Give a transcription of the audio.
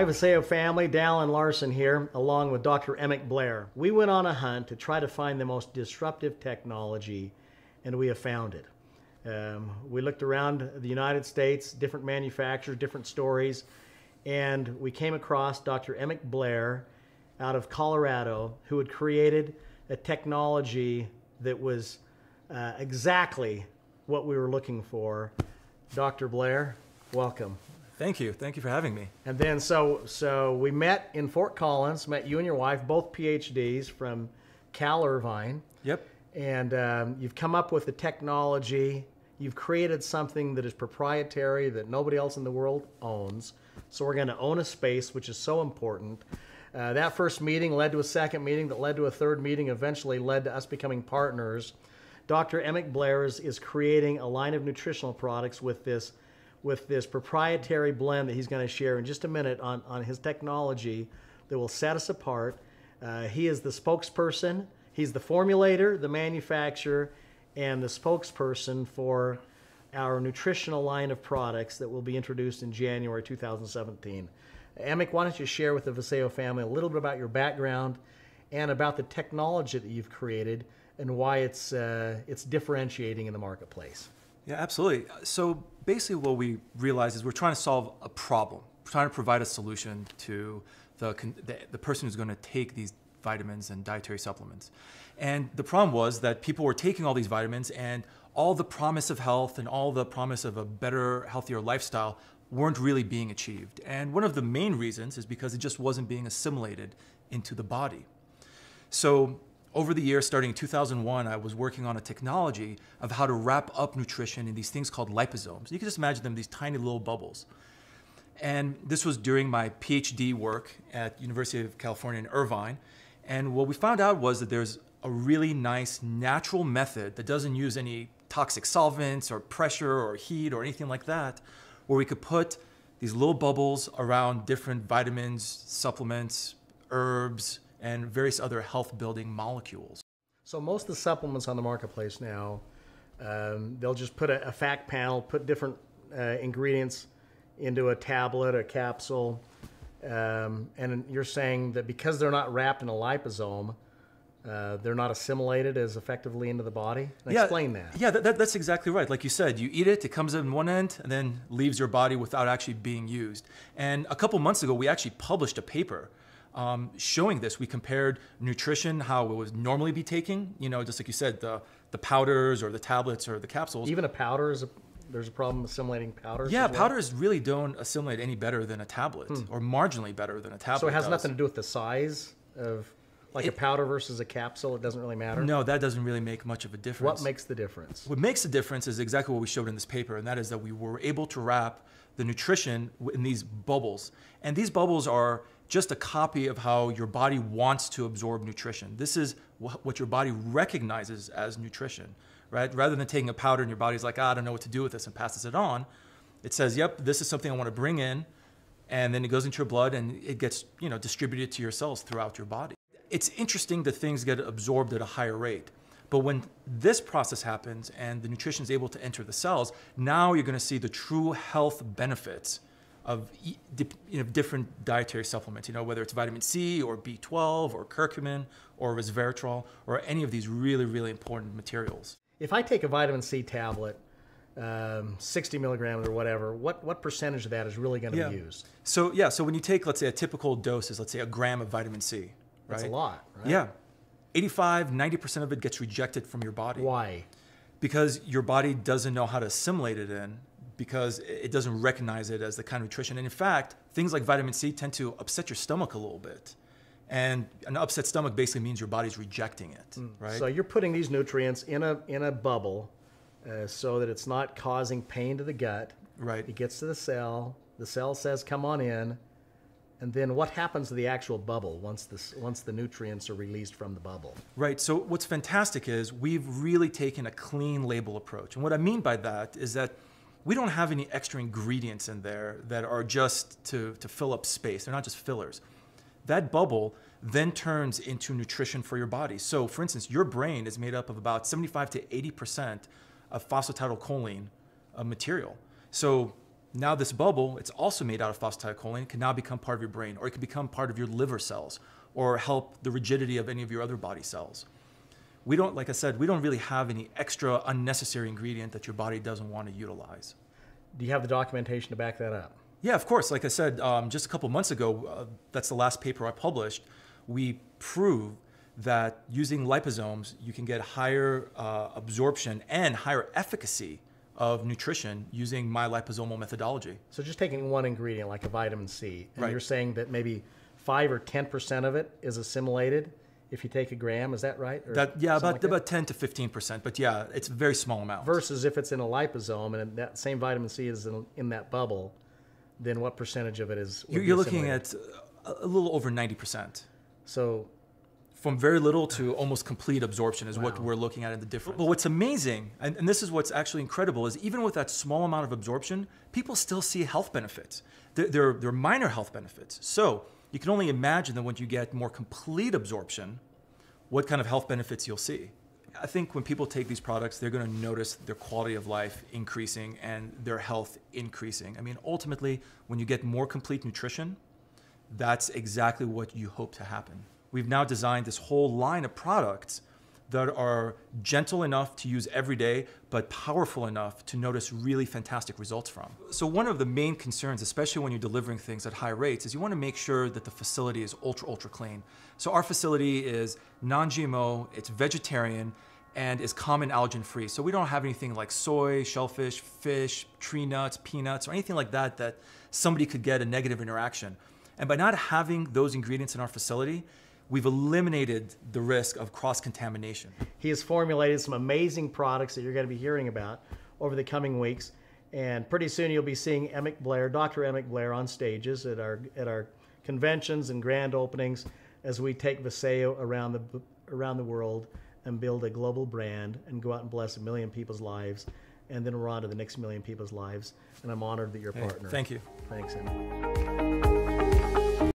Hi, Vasayo family. Dallin Larson here, along with Dr. Emik Blair. We went on a hunt to try to find the most disruptive technology, and we have found it. We looked around the United States, different manufacturers, different stories, and we came across Dr. Emik Blair out of Colorado, who had created a technology that was exactly what we were looking for. Dr. Blair, welcome. Thank you. Thank you for having me. And then so we met in Fort Collins, met you and your wife, both PhDs from Cal Irvine. Yep. And you've come up with the technology. You've created something that is proprietary that nobody else in the world owns. So we're going to own a space, which is so important. That first meeting led to a second meeting that led to a third meeting, eventually led to us becoming partners. Dr. Emik Blair is creating a line of nutritional products with this proprietary blend that he's going to share in just a minute on his technology that will set us apart. He is the spokesperson. He's the formulator, the manufacturer, and the spokesperson for our nutritional line of products that will be introduced in January 2017. Emik, why don't you share with the Vasayo family a little bit about your background and about the technology that you've created and why it's differentiating in the marketplace. Yeah, absolutely. So basically what we realize is we're trying to solve a problem. We're trying to provide a solution to the person who's going to take these vitamins and dietary supplements. And the problem was that people were taking all these vitamins and all the promise of health and all the promise of a better, healthier lifestyle weren't really being achieved. And one of the main reasons is because it just wasn't being assimilated into the body. So over the years, starting in 2001, I was working on a technology of how to wrap up nutrition in these things called liposomes. You can just imagine them, these tiny little bubbles. And this was during my PhD work at University of California in Irvine. And what we found out was that there's a really nice natural method that doesn't use any toxic solvents or pressure or heat or anything like that, where we could put these little bubbles around different vitamins, supplements, herbs, and various other health-building molecules. So most of the supplements on the marketplace now, they'll just put a fact panel, put different ingredients into a tablet, a capsule, and you're saying that because they're not wrapped in a liposome, they're not assimilated as effectively into the body? Explain that. Yeah, that's exactly right. Like you said, you eat it comes in one end and then leaves your body without actually being used. And a couple months ago, we actually published a paper showing this. We compared nutrition, how it would normally be taking, just like you said, the powders or the tablets or the capsules. Even a powder, there's a problem assimilating powders? Yeah, as well? Powders really don't assimilate any better than a tablet or marginally better than a tablet. So it has nothing to do with the size of, like a powder versus a capsule? It doesn't really matter? No, that doesn't really make much of a difference. What makes the difference? What makes the difference is exactly what we showed in this paper, and that is that we were able to wrap the nutrition in these bubbles. And these bubbles are just a copy of how your body wants to absorb nutrition. This is what your body recognizes as nutrition, right? Rather than taking a powder and your body's like, I don't know what to do with this, and passes it on, it says, yep, this is something I want to bring in, and then it goes into your blood and it gets distributed to your cells throughout your body. It's interesting that things get absorbed at a higher rate. But when this process happens and the nutrition is able to enter the cells, now you're going to see the true health benefits of different dietary supplements, whether it's vitamin C or B12 or curcumin or resveratrol or any of these really, really important materials. If I take a vitamin C tablet, 60 milligrams or whatever, what percentage of that is really going to be used? So when you take, let's say, a typical dose is, let's say, a gram of vitamin C. That's a lot, right? Yeah. 85–90% of it gets rejected from your body. Why? Because your body doesn't know how to assimilate it in, because it doesn't recognize it as the kind of nutrition. And in fact, things like vitamin C tend to upset your stomach a little bit. And an upset stomach basically means your body's rejecting it, right? So you're putting these nutrients in a bubble so that it's not causing pain to the gut. Right. It gets to the cell says, come on in. And then what happens to the actual bubble once the nutrients are released from the bubble? Right. So what's fantastic is we've really taken a clean label approach. And what I mean by that is that we don't have any extra ingredients in there that are just to fill up space. They're not just fillers. That bubble then turns into nutrition for your body. So for instance, your brain is made up of about 75 to 80% of phosphatidylcholine material. So Now this bubble, it's also made out of phosphatidylcholine, can now become part of your brain, or it can become part of your liver cells, or help the rigidity of any of your other body cells. We don't, like I said, we don't really have any extra unnecessary ingredient that your body doesn't want to utilize. Do you have the documentation to back that up? Yeah, of course. Like I said, just a couple months ago, that's the last paper I published, we proved that using liposomes, you can get higher absorption and higher efficacy of nutrition using my liposomal methodology. So just taking one ingredient like a vitamin C, and Right. you're saying that maybe 5 or 10% of it is assimilated if you take a gram, is that right? Or Yeah, something like that? about 10 to 15%, but yeah, it's a very small amount. Versus if it's in a liposome and that same vitamin C is in that bubble, then what percentage of it is? would be You're looking assimilated? at a little over 90%. So From very little to almost complete absorption is what Wow. we're looking at in the difference. But what's amazing, and this is what's actually incredible, is even with that small amount of absorption, people still see health benefits. They're minor health benefits. So you can only imagine that when you get more complete absorption, what kind of health benefits you'll see. I think when people take these products, they're going to notice their quality of life increasing and their health increasing. I mean, ultimately, when you get more complete nutrition, that's exactly what you hope to happen. We've now designed this whole line of products that are gentle enough to use every day, but powerful enough to notice really fantastic results from. So one of the main concerns, especially when you're delivering things at high rates, is you want to make sure that the facility is ultra clean. So our facility is non-GMO, it's vegetarian, and is common allergen free. So we don't have anything like soy, shellfish, fish, tree nuts, peanuts, or anything like that that somebody could get a negative interaction. And by not having those ingredients in our facility, we've eliminated the risk of cross-contamination. he has formulated some amazing products that you're going to be hearing about over the coming weeks. And pretty soon you'll be seeing Emik Blair, Dr. Emik Blair, on stages at our conventions and grand openings as we take Vasayo around the world and build a global brand and go out and bless 1 million people's lives. And then we're on to the next 1 million people's lives. And I'm honored that you're a partner. Thank you. Thanks, Emik.